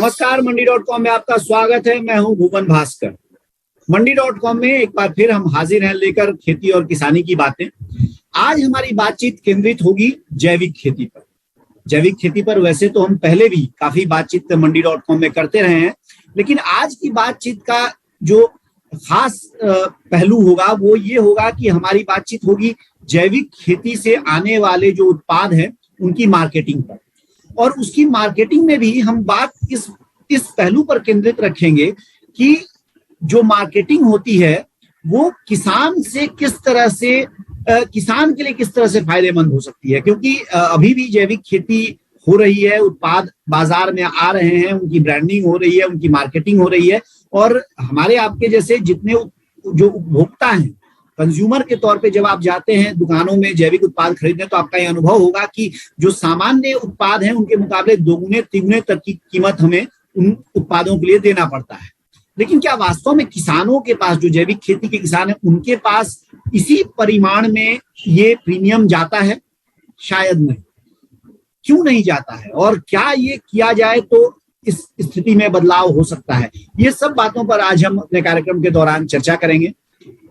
नमस्कार, मंडी.com में आपका स्वागत है। मैं हूं भुवन भास्कर। मंडी.com में एक बार फिर हम हाजिर हैं लेकर खेती और किसानी की बातें। आज हमारी बातचीत केंद्रित होगी जैविक खेती पर। जैविक खेती पर वैसे तो हम पहले भी काफी बातचीत मंडी.com में करते रहे हैं, लेकिन आज की बातचीत का जो खास पहलू होगा वो ये होगा कि हमारी बातचीत होगी जैविक खेती से आने वाले जो उत्पाद हैं उनकी मार्केटिंग पर, और उसकी मार्केटिंग में भी हम बात इस पहलू पर केंद्रित रखेंगे कि जो मार्केटिंग होती है वो किसान से किस तरह से किसान के लिए किस तरह से फायदेमंद हो सकती है। क्योंकि अभी भी जैविक खेती हो रही है, उत्पाद बाजार में आ रहे हैं, उनकी ब्रांडिंग हो रही है, उनकी मार्केटिंग हो रही है, और हमारे आपके जैसे जितने जो उपभोक्ता हैं, कंज्यूमर के तौर पे जब आप जाते हैं दुकानों में जैविक उत्पाद खरीदने तो आपका ये अनुभव होगा कि जो सामान्य उत्पाद हैं उनके मुकाबले दोगुने तिगुने तक की कीमत हमें उन उत्पादों के लिए देना पड़ता है। लेकिन क्या वास्तव में किसानों के पास, जो जैविक खेती के किसान हैं, उनके पास इसी परिमाण में ये प्रीमियम जाता है? शायद नहीं। क्यों नहीं जाता है और क्या ये किया जाए तो इस स्थिति में बदलाव हो सकता है? ये सब बातों पर आज हम अपने कार्यक्रम के दौरान चर्चा करेंगे।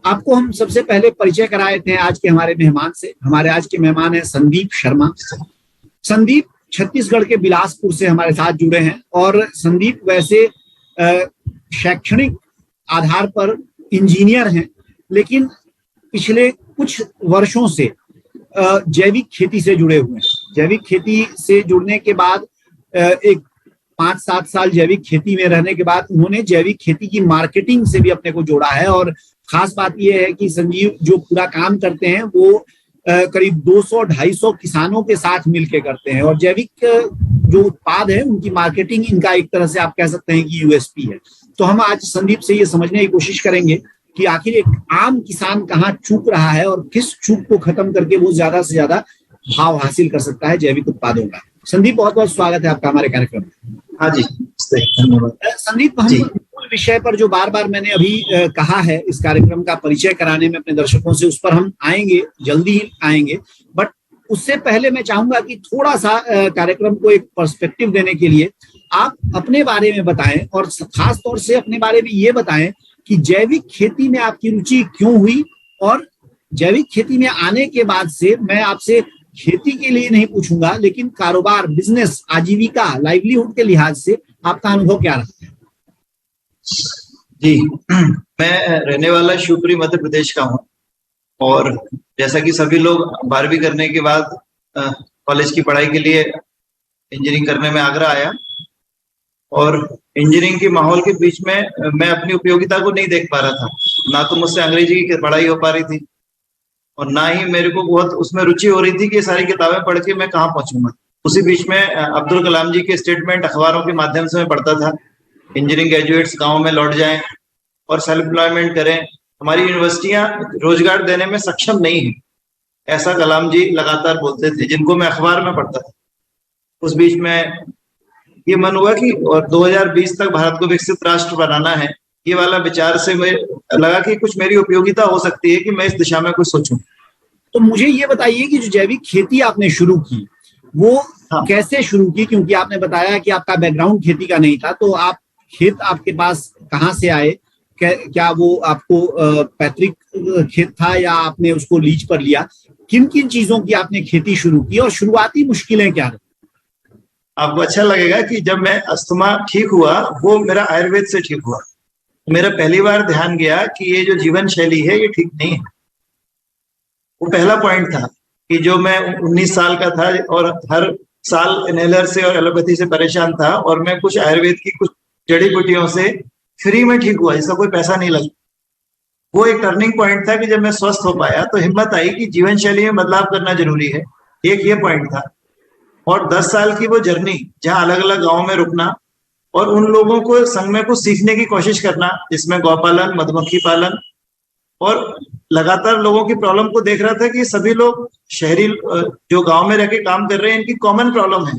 आपको हम सबसे पहले परिचय कराए थे आज के हमारे मेहमान से। हमारे आज के मेहमान हैं संदीप शर्मा। संदीप छत्तीसगढ़ के बिलासपुर से हमारे साथ जुड़े हैं, और संदीप वैसे शैक्षणिक आधार पर इंजीनियर हैं, लेकिन पिछले कुछ वर्षों से जैविक खेती से जुड़े हुए हैं। जैविक खेती से जुड़ने के बाद एक 5-7 साल जैविक खेती में रहने के बाद उन्होंने जैविक खेती की मार्केटिंग से भी अपने को जोड़ा है। और खास बात यह है कि संजीव जो पूरा काम करते हैं वो करीब 200-250 किसानों के साथ मिलकर करते हैं, और जैविक जो उत्पाद है उनकी मार्केटिंग इनका एक तरह से आप कह सकते हैं कि यूएसपी है। तो हम आज संदीप से ये समझने की कोशिश करेंगे कि आखिर एक आम किसान कहाँ चूक रहा है और किस चूक को खत्म करके वो ज्यादा से ज्यादा भाव हासिल कर सकता है जैविक उत्पादों का। संदीप, बहुत बहुत स्वागत है आपका हमारे कार्यक्रम में। हाँ जी, धन्यवाद। संदीप, हम मूल विषय पर जो बार बार मैंने अभी कहा है इस कार्यक्रम का परिचय कराने में अपने दर्शकों से, उस पर हम आएंगे, जल्दी ही आएंगे। बट उससे पहले मैं चाहूंगा कि थोड़ा सा कार्यक्रम को एक पर्सपेक्टिव देने के लिए आप अपने बारे में बताएं, और खास तौर से अपने बारे में ये बताएं कि जैविक खेती में आपकी रुचि क्यों हुई, और जैविक खेती में आने के बाद से मैं आपसे खेती के लिए नहीं पूछूंगा, लेकिन कारोबार, बिजनेस, आजीविका, लाइवलीहुड के लिहाज से आपका अनुभव क्या रहा है? जी, मैं रहने वाला शिवपुरी मध्य प्रदेश का हूँ, और जैसा कि सभी लोग 12वीं करने के बाद कॉलेज की पढ़ाई के लिए इंजीनियरिंग करने में आगरा आया, और इंजीनियरिंग के माहौल के बीच में मैं अपनी उपयोगिता को नहीं देख पा रहा था। ना तो मुझसे अंग्रेजी की पढ़ाई हो पा रही थी, और ना ही मेरे को बहुत उसमें रुचि हो रही थी कि सारी किताबें पढ़ के मैं कहाँ पहुंचूंगा। उसी बीच में अब्दुल कलाम जी के स्टेटमेंट अखबारों के माध्यम से मैं पढ़ता था, इंजीनियरिंग ग्रेजुएट्स गांव में लौट जाएं और सेल्फ एम्प्लॉयमेंट करें, हमारी यूनिवर्सिटियां रोजगार देने में सक्षम नहीं है, ऐसा कलाम जी लगातार बोलते थे, जिनको मैं अखबार में पढ़ता था। उस बीच में ये मन हुआ कि और 2020 तक भारत को विकसित राष्ट्र बनाना है। ये वाला विचार से मैं लगा कि कुछ मेरी उपयोगिता हो सकती है कि मैं इस दिशा में कुछ सोचूं। तो मुझे ये बताइए कि जो जैविक खेती आपने शुरू की वो कैसे शुरू की? क्योंकि आपने बताया कि आपका बैकग्राउंड खेती का नहीं था, तो आप खेत आपके पास कहाँ से आए? क्या वो आपको पैतृक खेत था या आपने उसको लीज पर लिया? किन किन चीजों की आपने खेती शुरू की और शुरुआती मुश्किलें क्या रही? आपको अच्छा लगेगा कि जब मैं अस्थमा ठीक हुआ वो मेरा आयुर्वेद से ठीक हुआ। मेरा पहली बार ध्यान गया कि ये जो जीवन शैली है ये ठीक नहीं है। वो पहला पॉइंट था कि जो मैं 19 साल का था और हर साल इनहेलर से और एलोपैथी से परेशान था, और मैं कुछ आयुर्वेद की कुछ जड़ी बूटियों से फ्री में ठीक हुआ, इसका कोई पैसा नहीं लगा। वो एक टर्निंग पॉइंट था कि जब मैं स्वस्थ हो पाया तो हिम्मत आई कि जीवन शैली में बदलाव करना जरूरी है। एक ये पॉइंट था। और 10 साल की वो जर्नी, जहाँ अलग अलग गाँव में रुकना और उन लोगों को संग में कुछ सीखने की कोशिश करना, जिसमें गौपालन, मधुमक्खी पालन, और लगातार लोगों की प्रॉब्लम को देख रहा था कि सभी लोग शहरी जो गांव में रह के काम कर रहे हैं, इनकी कॉमन प्रॉब्लम है।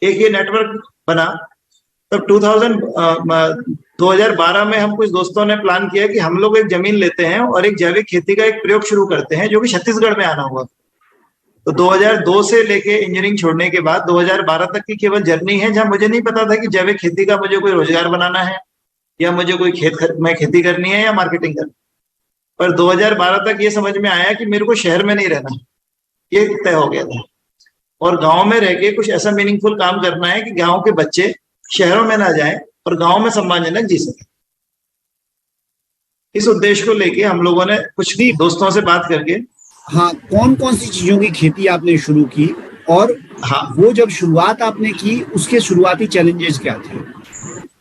एक ये नेटवर्क बना। तब 2012 में हम कुछ दोस्तों ने प्लान किया कि हम लोग एक जमीन लेते हैं और एक जैविक खेती का एक प्रयोग शुरू करते हैं, जो कि छत्तीसगढ़ में आना हुआ। तो 2002 से लेके इंजीनियरिंग छोड़ने के बाद 2012 तक की केवल जर्नी है जहां मुझे नहीं पता था कि जैविक खेती का मुझे कोई रोजगार बनाना है या मुझे कोई मैं खेती करनी है या मार्केटिंग करनी है। पर 2012 तक ये समझ में आया कि मेरे को शहर में नहीं रहना, ये तय हो गया था, और गांव में रह के कुछ ऐसा मीनिंगफुल काम करना है कि गांव के बच्चे शहरों में ना जाएं और गांव में सम्मानजनक जी सके। इस उद्देश्य को लेके हम लोगों ने कुछ दोस्तों से बात करके, हाँ, कौन कौन सी चीजों की खेती आपने शुरू की और हाँ, वो जब शुरुआत आपने की उसके शुरुआती चैलेंजेस क्या थे?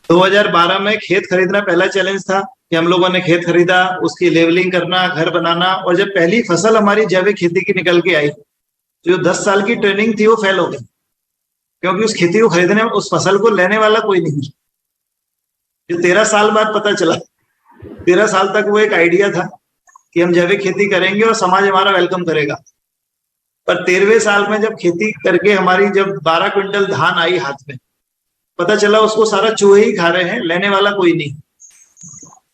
2012 में खेत खरीदना पहला चैलेंज था कि हम लोगों ने खेत खरीदा, उसकी लेवलिंग करना, घर बनाना, और जब पहली फसल हमारी जैविक खेती की निकल के आई, जो 10 साल की ट्रेनिंग थी वो फेल हो गई, क्योंकि उस खेती को खरीदने, उस फसल को लेने वाला कोई नहीं। जो 13 साल बाद पता चला, 13 साल तक वो एक आइडिया था कि हम जैविक खेती करेंगे और समाज हमारा वेलकम करेगा, पर 13वें साल में जब खेती करके हमारी जब 12 क्विंटल धान आई हाथ में, पता चला उसको सारा चूहे ही खा रहे हैं, लेने वाला कोई नहीं।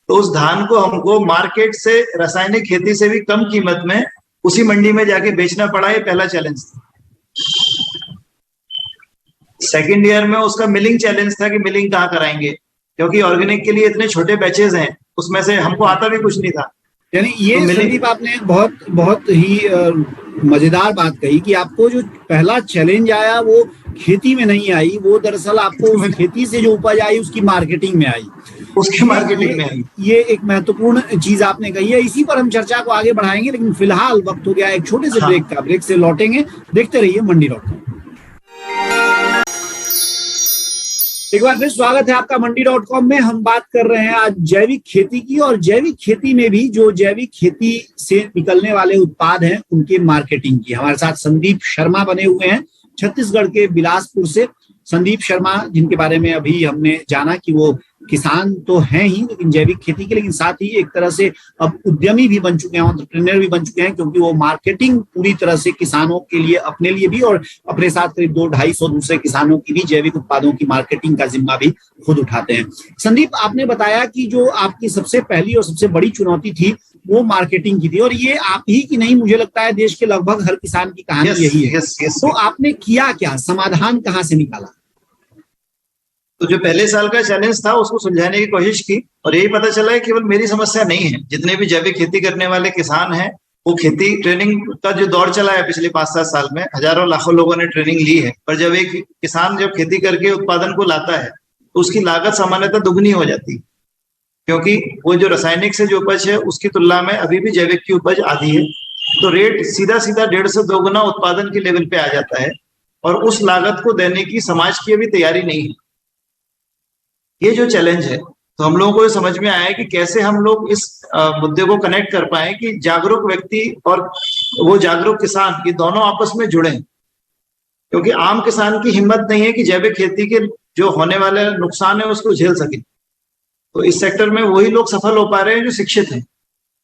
तो उस धान को हमको मार्केट से रासायनिक खेती से भी कम कीमत में उसी मंडी में जाके बेचना पड़ा, ये पहला चैलेंज था। सेकेंड ईयर में उसका मिलिंग चैलेंज था कि मिलिंग कहाँ कराएंगे, क्योंकि ऑर्गेनिक के लिए इतने छोटे बैचेज हैं, उसमें से हमको आता भी कुछ नहीं था। यानी ये तो संदीप आपने बहुत ही मजेदार बात कही कि आपको जो पहला चैलेंज आया वो खेती में नहीं आई, वो दरअसल आपको उस खेती से जो उपज आई उसकी मार्केटिंग में आई, उसकी मार्केटिंग में आई। ये एक महत्वपूर्ण चीज आपने कही है। इसी पर हम चर्चा को आगे बढ़ाएंगे, लेकिन फिलहाल वक्त हो गया एक छोटे से ब्रेक का। ब्रेक से लौटेंगे, देखते रहिए मंडी.com। एक बार फिर स्वागत है आपका मंडी.com में। हम बात कर रहे हैं आज जैविक खेती की, और जैविक खेती में भी जो जैविक खेती से निकलने वाले उत्पाद हैं उनके मार्केटिंग की। हमारे साथ संदीप शर्मा बने हुए हैं छत्तीसगढ़ के बिलासपुर से। संदीप शर्मा, जिनके बारे में अभी हमने जाना कि वो किसान तो हैं ही लेकिन जैविक खेती के, लेकिन साथ ही एक तरह से अब उद्यमी भी बन चुके हैं, एंटरप्रेन्योर भी बन चुके हैं, क्योंकि वो मार्केटिंग पूरी तरह से किसानों के लिए, अपने लिए भी और अपने साथ करीब 200-250 दूसरे किसानों की भी जैविक उत्पादों की मार्केटिंग का जिम्मा भी खुद उठाते हैं। संदीप, आपने बताया कि जो आपकी सबसे पहली और सबसे बड़ी चुनौती थी वो मार्केटिंग की थी, और ये आप ही की नहीं, मुझे लगता है देश के लगभग हर किसान की कहानी यही है। तो आपने किया क्या, समाधान कहाँ से निकाला? तो जो पहले साल का चैलेंज था उसको सुलझाने की कोशिश की, और यही पता चला है केवल मेरी समस्या नहीं है, जितने भी जैविक खेती करने वाले किसान हैं, वो खेती ट्रेनिंग का जो दौर चला है पिछले 5-7 साल में, हजारों लाखों लोगों ने ट्रेनिंग ली है, पर जब एक किसान जब खेती करके उत्पादन को लाता है तो उसकी लागत सामान्यतः दुगनी हो जाती है, क्योंकि वो जो रासायनिक से जो उपज है उसकी तुलना में अभी भी जैविक की उपज आधी है, तो रेट सीधा 1.5 से 2 गुना उत्पादन के लेवल पे आ जाता है, और उस लागत को देने की समाज की अभी तैयारी नहीं है। ये जो चैलेंज है, तो हम लोगों को ये समझ में आया कि कैसे हम लोग इस मुद्दे को कनेक्ट कर पाए कि जागरूक व्यक्ति और वो जागरूक किसान, ये दोनों आपस में जुड़े, क्योंकि आम किसान की हिम्मत नहीं है कि जैविक खेती के जो होने वाले नुकसान है उसको झेल सके। तो इस सेक्टर में वही लोग सफल हो पा रहे हैं जो शिक्षित हैं,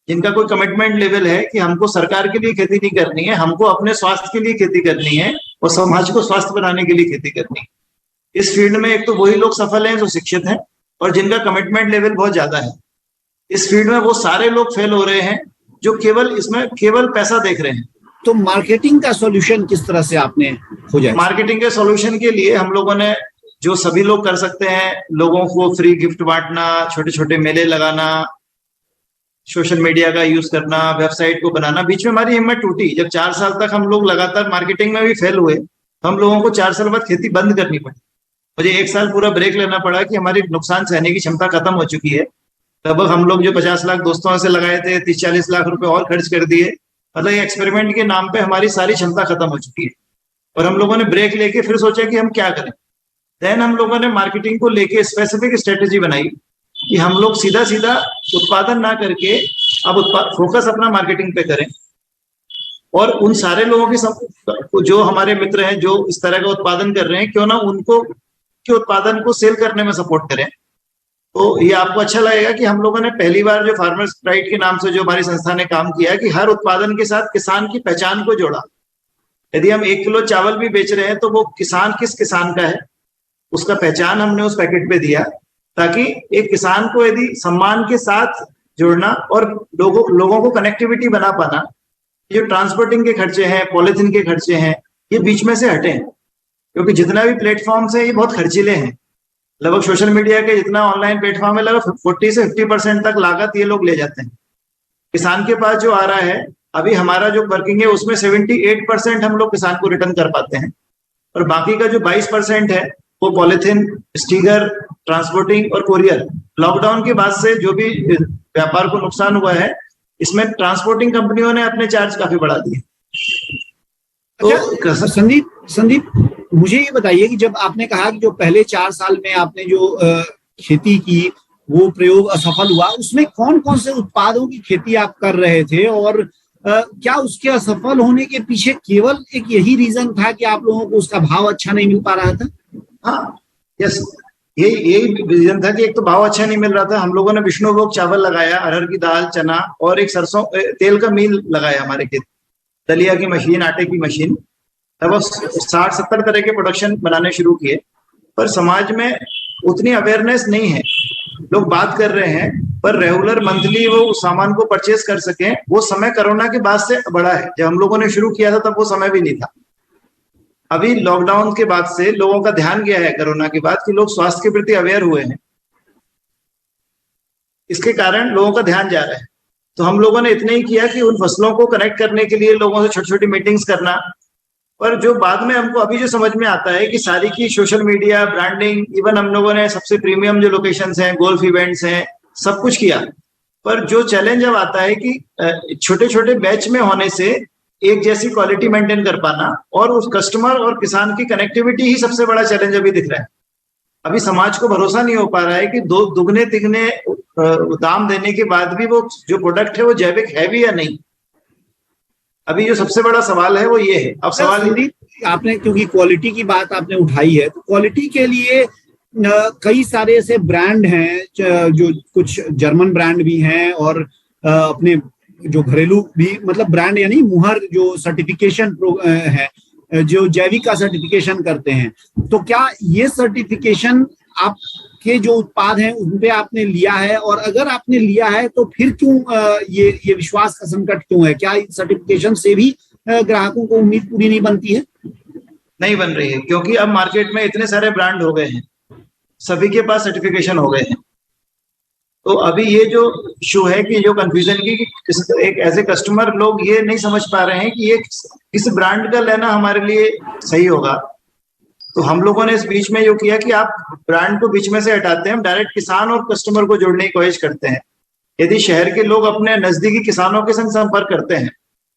जिनका कोई कमिटमेंट लेवल है कि हमको सरकार के लिए खेती नहीं करनी है, हमको अपने स्वास्थ्य के लिए खेती करनी है और समाज को स्वस्थ बनाने के लिए खेती करनी है। इस फील्ड में एक तो वही लोग सफल हैं जो शिक्षित हैं और जिनका कमिटमेंट लेवल बहुत ज्यादा है। इस फील्ड में वो सारे लोग फेल हो रहे हैं जो केवल पैसा देख रहे हैं। तो मार्केटिंग का सॉल्यूशन किस तरह से आपने खोजा? मार्केटिंग के सॉल्यूशन के लिए हम लोगों ने, जो सभी लोग कर सकते हैं, लोगों को फ्री गिफ्ट बांटना, छोटे छोटे मेले लगाना, सोशल मीडिया का यूज करना, वेबसाइट को बनाना। बीच में हमारी हिम्मत टूटी, जब 4 साल तक हम लोग लगातार मार्केटिंग में भी फेल हुए, हम लोगों को 4 साल बाद खेती बंद करनी पड़ी। मुझे 1 साल पूरा ब्रेक लेना पड़ा कि हमारी नुकसान सहने की क्षमता खत्म हो चुकी है। लगभग हम लोग जो 50 लाख दोस्तों से लगाए थे, 30-40 लाख रुपए और खर्च कर दिए। मतलब ये एक्सपेरिमेंट के नाम पे हमारी सारी क्षमता खत्म हो चुकी है, और हम लोगों ने ब्रेक लेके फिर सोचा कि हम क्या करें। देन हम लोगों ने मार्केटिंग को लेके स्पेसिफिक स्ट्रेटेजी बनाई कि हम लोग सीधा सीधा उत्पादन ना करके अब फोकस अपना मार्केटिंग पे करें, और उन सारे लोगों की जो हमारे मित्र हैं जो इस तरह का उत्पादन कर रहे हैं, क्यों ना उनको के उत्पादन को सेल करने में सपोर्ट करें। तो ये आपको अच्छा लगेगा कि हम लोगों ने पहली बार जो फार्मर्स प्राइड के नाम से जो हमारी संस्था ने काम किया कि हर उत्पादन के साथ किसान की पहचान को जोड़ा। यदि हम 1 किलो चावल भी बेच रहे हैं तो वो किसान किस किसान का है, उसका पहचान हमने उस पैकेट पे दिया, ताकि एक किसान को यदि सम्मान के साथ जोड़ना और लोगों को कनेक्टिविटी बना पाना, जो ट्रांसपोर्टिंग के खर्चे हैं, पॉलिथीन के खर्चे हैं, ये बीच में से हटे, क्योंकि जितना भी प्लेटफॉर्म्स है ये बहुत खर्चीले हैं। लगभग सोशल मीडिया के जितना ऑनलाइन प्लेटफॉर्म है, लगभग 40 से 50% तक लागत ये लोग ले जाते हैं। किसान के पास जो आ रहा है, अभी हमारा जो वर्किंग है उसमें 78% हम लोग किसान को रिटर्न कर पाते हैं, और बाकी का जो 22% है वो पॉलिथीन, स्टिकर, ट्रांसपोर्टिंग और कोरियर। लॉकडाउन के बाद से जो भी व्यापार को नुकसान हुआ है, इसमें ट्रांसपोर्टिंग कंपनियों ने अपने चार्ज काफी बढ़ा दिए। तो संदीप मुझे ये बताइए कि जब आपने कहा कि जो पहले 4 साल में आपने जो खेती की वो प्रयोग असफल हुआ, उसमें कौन कौन से उत्पादों की खेती आप कर रहे थे, और क्या उसके असफल होने के पीछे केवल एक यही रीजन था कि आप लोगों को उसका भाव अच्छा नहीं मिल पा रहा था? हाँ, यस, यही रीजन था कि एक तो भाव अच्छा नहीं मिल रहा था। हम लोगों ने विष्णुभोग चावल लगाया, अरहर की दाल, चना और एक सरसों तेल का मिल लगाया हमारे खेत, दलिया की मशीन, आटे की मशीन, लगभग 60-70 तरह के प्रोडक्शन बनाने शुरू किए। पर समाज में उतनी अवेयरनेस नहीं है, लोग बात कर रहे हैं पर रेगुलर मंथली वो उस सामान को परचेज कर सकें, वो समय कोरोना के बाद से बढ़ा है। जब हम लोगों ने शुरू किया था तब वो समय भी नहीं था। अभी लॉकडाउन के बाद से लोगों का ध्यान गया है कोरोना के बाद, कि लोग स्वास्थ्य के प्रति अवेयर हुए हैं, इसके कारण लोगों का ध्यान जा रहा है। तो हम लोगों ने इतना ही किया कि उन फसलों को कनेक्ट करने के लिए लोगों से छोटी छोटी मीटिंग्स करना। पर जो बाद में हमको अभी जो समझ में आता है कि सारी की सोशल मीडिया ब्रांडिंग, इवन हम लोगों ने सबसे प्रीमियम जो लोकेशंस हैं, गोल्फ इवेंट्स हैं, सब कुछ किया। पर जो चैलेंज अब आता है कि छोटे छोटे बैच में होने से एक जैसी क्वालिटी मेंटेन कर पाना, और उस कस्टमर और किसान की कनेक्टिविटी ही सबसे बड़ा चैलेंज अभी दिख रहा है। अभी समाज को भरोसा नहीं हो पा रहा है कि दुगने तिगने दाम देने के बाद भी वो जो प्रोडक्ट है वो जैविक है भी या नहीं। अभी जो सबसे बड़ा सवाल है वो ये है। अब सवाल आपने, क्योंकि क्वालिटी की बात आपने उठाई है, तो क्वालिटी के लिए कई सारे ऐसे ब्रांड हैं, जो कुछ जर्मन ब्रांड भी हैं और अपने जो घरेलू भी, मतलब ब्रांड यानी मुहर जो सर्टिफिकेशन है, जो जैविक का सर्टिफिकेशन करते हैं। तो क्या ये सर्टिफिकेशन आपके जो उत्पाद हैं उन पे आपने लिया है, और अगर आपने लिया है तो फिर क्यों ये विश्वास का संकट क्यों है? क्या सर्टिफिकेशन से भी ग्राहकों को उम्मीद पूरी नहीं बनती है? नहीं बन रही है, क्योंकि अब मार्केट में इतने सारे ब्रांड हो गए हैं, सभी के पास सर्टिफिकेशन हो गए हैं। तो अभी ये जो इशू है कि जो कंफ्यूजन की कि एक एज ए कस्टमर लोग ये नहीं समझ पा रहे हैं कि ये किस ब्रांड का लेना हमारे लिए सही होगा। तो हम लोगों ने इस बीच में जो किया कि आप ब्रांड को बीच में से हटाते हैं, हम डायरेक्ट किसान और कस्टमर को जोड़ने की कोशिश करते हैं। यदि शहर के लोग अपने नजदीकी किसानों के संग संपर्क करते हैं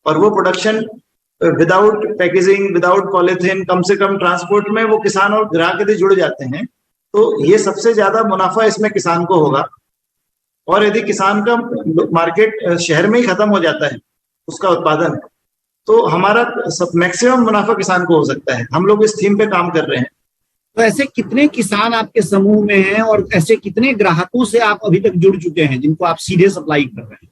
और वो production without packaging, without polythene, कम से कम ट्रांसपोर्ट में वो किसान और ग्राहक यदि जुड़ जाते हैं, तो ये सबसे ज्यादा मुनाफा इसमें किसान को होगा। और यदि किसान का मार्केट शहर में ही खत्म हो जाता है उसका उत्पादन, तो हमारा सब मैक्सिमम मुनाफा किसान को हो सकता है। हम लोग इस थीम पे काम कर रहे हैं। तो ऐसे कितने किसान आपके समूह में हैं, और ऐसे कितने ग्राहकों से आप अभी तक जुड़ चुके हैं जिनको आप सीधे सप्लाई कर रहे हैं?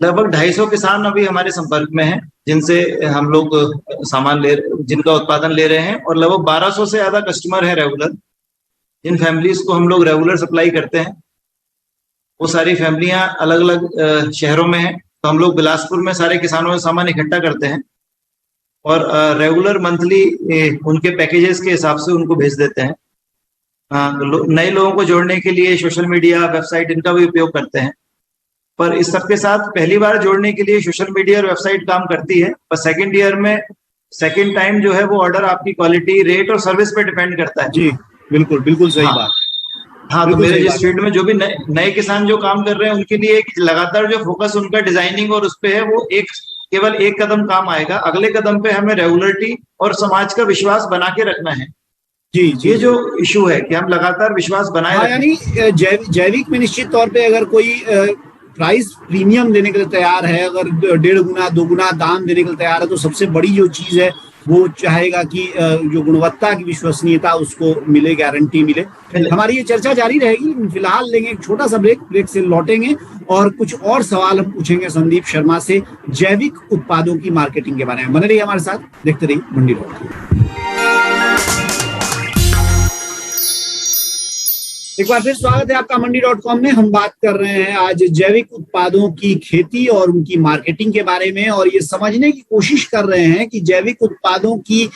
लगभग 250 किसान अभी हमारे संपर्क में हैं, जिनसे हम लोग सामान जिनका उत्पादन ले रहे हैं, और लगभग 1200 से ज्यादा कस्टमर है रेगुलर, जिन फैमिलीज को हम लोग रेगुलर सप्लाई करते हैं। वो सारी फैमिलियां अलग अलग शहरों में हैं, तो हम लोग बिलासपुर में सारे किसानों से सामान इकट्ठा करते हैं और रेगुलर मंथली उनके पैकेजेस के हिसाब से उनको भेज देते हैं। नए लोगों को जोड़ने के लिए सोशल मीडिया, वेबसाइट, इनका भी उपयोग करते हैं। पर इस सबके साथ पहली बार जोड़ने के लिए सोशल मीडिया और वेबसाइट काम करती है, पर सेकेंड ईयर में सेकेंड टाइम जो है वो ऑर्डर आपकी क्वालिटी, रेट और सर्विस पे डिपेंड करता है। जी बिल्कुल, बिल्कुल सही बात। हाँ, तो मेरे जिस फील्ड में जो भी नए किसान जो काम कर रहे हैं, उनके लिए एक लगातार जो फोकस उनका डिजाइनिंग और उस पे है, वो केवल एक कदम काम आएगा। अगले कदम पे हमें रेगुलरिटी और समाज का विश्वास बना के रखना है। जी, ये जो इशू है कि हम लगातार विश्वास बनाए रखें। यानी जैविक में निश्चित तौर पे अगर कोई प्राइस प्रीमियम देने के लिए तैयार है, अगर 1.5 गुना 2 गुना दाम देने के लिए तैयार है, तो सबसे बड़ी जो चीज है वो चाहेगा कि जो गुणवत्ता की विश्वसनीयता उसको मिले, गारंटी मिले। हमारी ये चर्चा जारी रहेगी। फिलहाल लेंगे एक छोटा सा ब्रेक से लौटेंगे और कुछ और सवाल हम पूछेंगे संदीप शर्मा से जैविक उत्पादों की मार्केटिंग के बारे में। बने रहिए हमारे साथ, देखते रहिए मंडी रोड। एक बार फिर स्वागत है आपका मंडी.com में। हम बात कर रहे हैं आज जैविक उत्पादों की खेती और उनकी मार्केटिंग के बारे में, और ये समझने की कोशिश कर रहे हैं कि जैविक उत्पादों की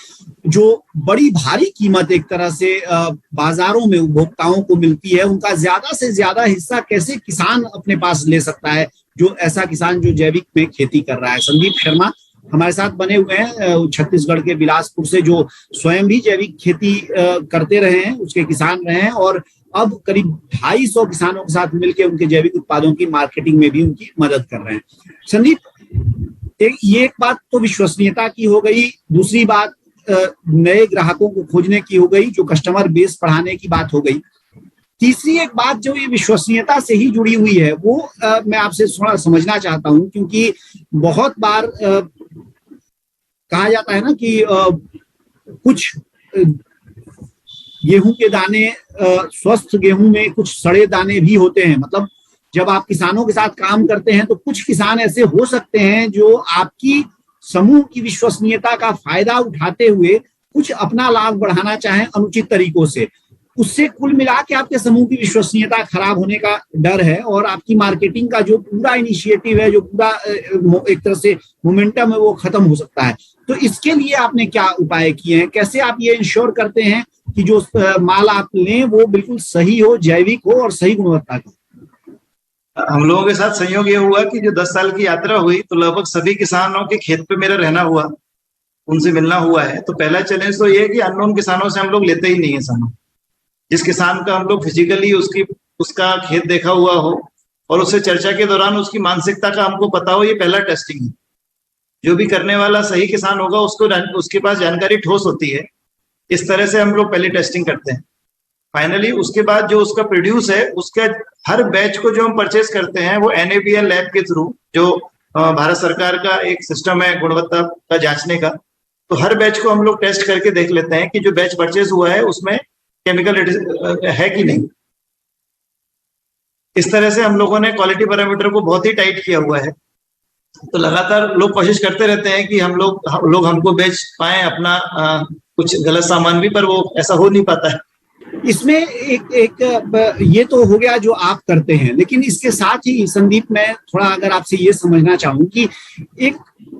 जो बड़ी भारी कीमत एक तरह से बाजारों में उपभोक्ताओं को मिलती है, उनका ज्यादा से ज्यादा हिस्सा कैसे किसान अपने पास ले सकता है, जो ऐसा किसान जो जैविक में खेती कर रहा है। संदीप शर्मा हमारे साथ बने हुए हैं, छत्तीसगढ़ के बिलासपुर से, जो स्वयं भी जैविक खेती करते रहे हैं, उसके किसान रहे हैं, और अब करीब 250 किसानों के साथ मिलकर उनके जैविक उत्पादों की मार्केटिंग में भी उनकी मदद कर रहे हैं। संदीप, एक बात तो विश्वसनीयता की हो गई, दूसरी बात नए ग्राहकों को खोजने की हो गई, जो कस्टमर बेस बढ़ाने की बात हो गई। तीसरी एक बात जो ये विश्वसनीयता से ही जुड़ी हुई है, वो मैं आपसे थोड़ा समझना चाहता हूं, क्योंकि बहुत बार कहा जाता है ना कि कुछ गेहूं के दाने, स्वस्थ गेहूं में कुछ सड़े दाने भी होते हैं। मतलब जब आप किसानों के साथ काम करते हैं तो कुछ किसान ऐसे हो सकते हैं जो आपकी समूह की विश्वसनीयता का फायदा उठाते हुए कुछ अपना लाभ बढ़ाना चाहें अनुचित तरीकों से। उससे कुल मिला के आपके समूह की विश्वसनीयता खराब होने का डर है, और आपकी मार्केटिंग का जो पूरा इनिशिएटिव है, जो पूरा एक तरह से मोमेंटम है, वो खत्म हो सकता है। तो इसके लिए आपने क्या उपाय किए हैं? कैसे आप ये इंश्योर करते हैं कि जो माल आप लें वो बिल्कुल सही हो, जैविक हो और सही गुणवत्ता का? हम लोगों के साथ संयोग ये हुआ कि जो 10 साल की यात्रा हुई तो लगभग सभी किसानों के खेत पे मेरा रहना हुआ, उनसे मिलना हुआ है। तो पहला चैलेंज तो ये है कि अननोन किसानों से हम लोग लेते ही नहीं है सामान। जिस किसान का हम लोग फिजिकली उसका खेत देखा हुआ हो और उससे चर्चा के दौरान उसकी मानसिकता का हमको पता हो, ये पहला टेस्टिंग है। जो भी करने वाला सही किसान होगा उसके पास जानकारी ठोस होती है। इस तरह से हम लोग पहले टेस्टिंग करते हैं। फाइनली उसके बाद जो उसका प्रोड्यूस है, उसका हर बैच को जो हम परचेज करते हैं वो NABL लैब के थ्रू, जो भारत सरकार का एक सिस्टम है गुणवत्ता का जांचने का, तो हर बैच को हम लोग टेस्ट करके देख लेते हैं कि जो बैच परचेज हुआ है उसमें केमिकल है कि नहीं। इस तरह से हम लोगों ने क्वालिटी पैरामीटर को बहुत ही टाइट किया हुआ है। तो लगातार लोग कोशिश करते रहते हैं कि हम लोग हमको बेच पाए अपना कुछ गलत सामान भी, पर वो ऐसा हो नहीं पाता है। इसमें एक ये तो हो गया जो आप करते हैं, लेकिन इसके साथ ही संदीप, मैं थोड़ा अगर आपसे ये समझना चाहूं कि एक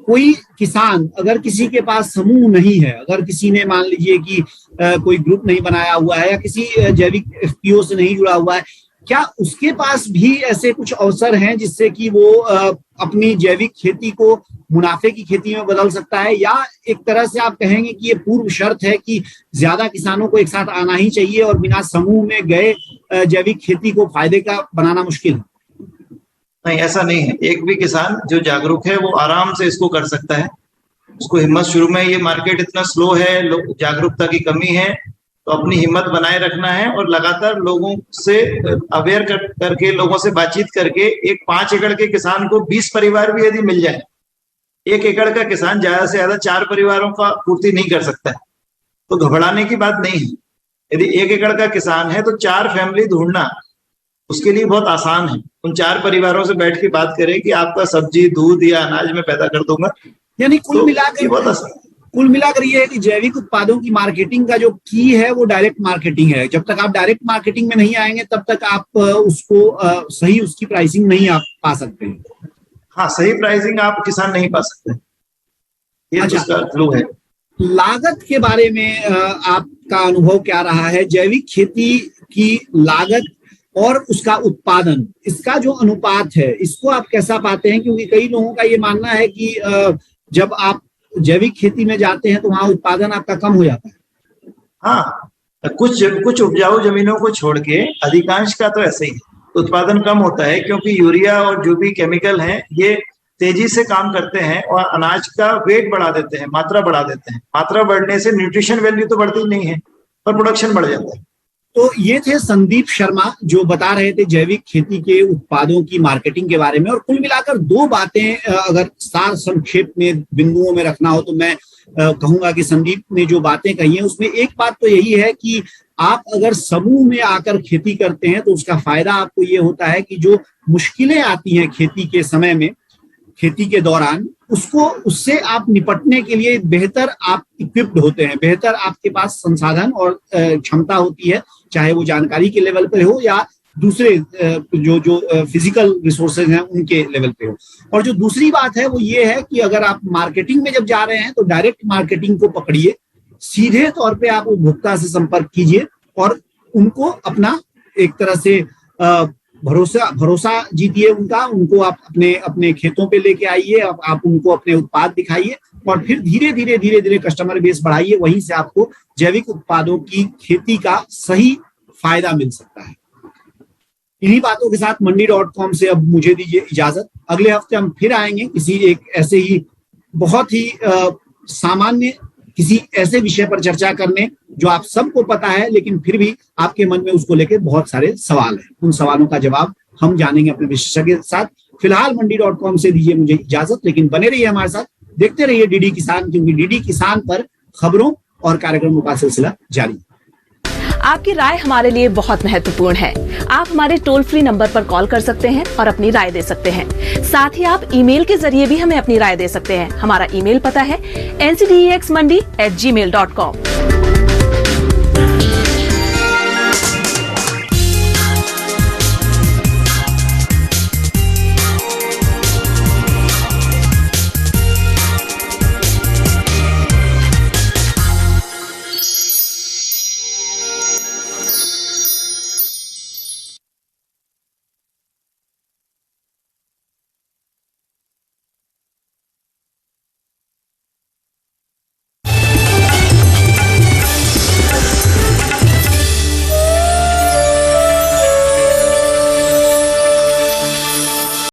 कोई किसान अगर किसी के पास समूह नहीं है, अगर किसी ने मान लीजिए कि कोई ग्रुप नहीं बनाया हुआ है या किसी जैविक FPO से नहीं जुड़ा हुआ है, क्या उसके पास भी ऐसे कुछ अवसर हैं जिससे कि वो अपनी जैविक खेती को मुनाफे की खेती में बदल सकता है? या एक तरह से आप कहेंगे कि ये पूर्व शर्त है कि ज्यादा किसानों को एक साथ आना ही चाहिए और बिना समूह में गए जैविक खेती को फायदे का बनाना मुश्किल है? नहीं, ऐसा नहीं है। एक भी किसान जो जागरूक है वो आराम से इसको कर सकता है। उसको हिम्मत, शुरू में ये मार्केट इतना स्लो है, जागरूकता की कमी है, तो अपनी हिम्मत बनाए रखना है और लगातार लोगों से अवेयर करके लोगों से बातचीत करके एक 5 एकड़ के किसान को 20 परिवार भी यदि मिल जाए, 1 एकड़ का किसान ज्यादा से ज्यादा 4 परिवारों का पूर्ति नहीं कर सकता है, तो घबराने की बात नहीं है। यदि 1 एकड़ का किसान है तो 4 फैमिली ढूंढना उसके लिए बहुत आसान है। उन 4 परिवारों से बैठ के बात करें कि आपका सब्जी, दूध या अनाज में पैदा कर दूंगा। यानी कुल मिलाकर ये है कि जैविक उत्पादों की मार्केटिंग का जो की है वो डायरेक्ट मार्केटिंग है। जब तक आप डायरेक्ट मार्केटिंग में नहीं आएंगे तब तक आप उसको सही उसकी प्राइसिंग नहीं आप पा सकते हैं। हाँ, सही प्राइसिंग आप किसान नहीं पा सकते, ये अच्छा, उसका क्लू है। लागत के बारे में आपका अनुभव क्या रहा है? जैविक खेती की लागत और उसका उत्पादन, इसका जो अनुपात है, इसको आप कैसा पाते हैं? क्योंकि कई लोगों का ये मानना है कि जब आप जैविक खेती में जाते हैं तो वहां उत्पादन आपका कम हो जाता है। हाँ, कुछ उपजाऊ जमीनों को छोड़ के अधिकांश का तो ऐसे ही उत्पादन कम होता है, क्योंकि यूरिया और जो भी केमिकल हैं ये तेजी से काम करते हैं और अनाज का वेट बढ़ा देते हैं, मात्रा बढ़ा देते हैं। मात्रा बढ़ने से न्यूट्रिशन वैल्यू तो बढ़ती नहीं है पर प्रोडक्शन बढ़ जाता है। तो ये थे संदीप शर्मा जो बता रहे थे जैविक खेती के उत्पादों की मार्केटिंग के बारे में। और कुल मिलाकर 2 बातें अगर सार संक्षेप में बिंदुओं में रखना हो तो मैं कहूंगा कि संदीप ने जो बातें कही हैं उसमें एक बात तो यही है कि आप अगर समूह में आकर खेती करते हैं तो उसका फायदा आपको ये होता है कि जो मुश्किलें आती हैं खेती के समय में, खेती के दौरान, उससे आप निपटने के लिए बेहतर आप इक्विप्ड होते हैं, बेहतर आपके पास संसाधन और क्षमता होती है, चाहे वो जानकारी के लेवल पे हो या दूसरे जो फिजिकल रिसोर्सेज हैं उनके लेवल पे हो। और जो दूसरी बात है वो ये है कि अगर आप मार्केटिंग में जब जा रहे हैं तो डायरेक्ट मार्केटिंग को पकड़िए, सीधे तौर पे आप उपभोक्ता से संपर्क कीजिए और उनको अपना एक तरह से भरोसा जीतिए उनको आप अपने खेतों पे लेके आइए, आप उनको अपने उत्पाद दिखाइए और फिर धीरे धीरे कस्टमर बेस बढ़ाइए। वहीं से आपको जैविक उत्पादों की खेती का सही फायदा मिल सकता है। इन्हीं बातों के साथ मंडी.com से अब मुझे दीजिए इजाजत। अगले हफ्ते हम फिर आएंगे किसी एक ऐसे ही बहुत ही सामान्य किसी ऐसे विषय पर चर्चा करने जो आप सबको पता है, लेकिन फिर भी आपके मन में उसको लेकर बहुत सारे सवाल हैं। उन सवालों का जवाब हम जानेंगे अपने विशेषज्ञ के साथ। फिलहाल मंडी.com से दीजिए मुझे इजाजत, लेकिन बने रहिए हमारे साथ, देखते रहिए डीडी किसान, क्योंकि डीडी किसान पर खबरों और कार्यक्रमों का सिलसिला जारी है। आपकी राय हमारे लिए बहुत महत्वपूर्ण है। आप हमारे टोल फ्री नंबर पर कॉल कर सकते हैं और अपनी राय दे सकते हैं। साथ ही आप ईमेल के जरिए भी हमें अपनी राय दे सकते हैं। हमारा ईमेल पता है ncdexmandi@gmail.com।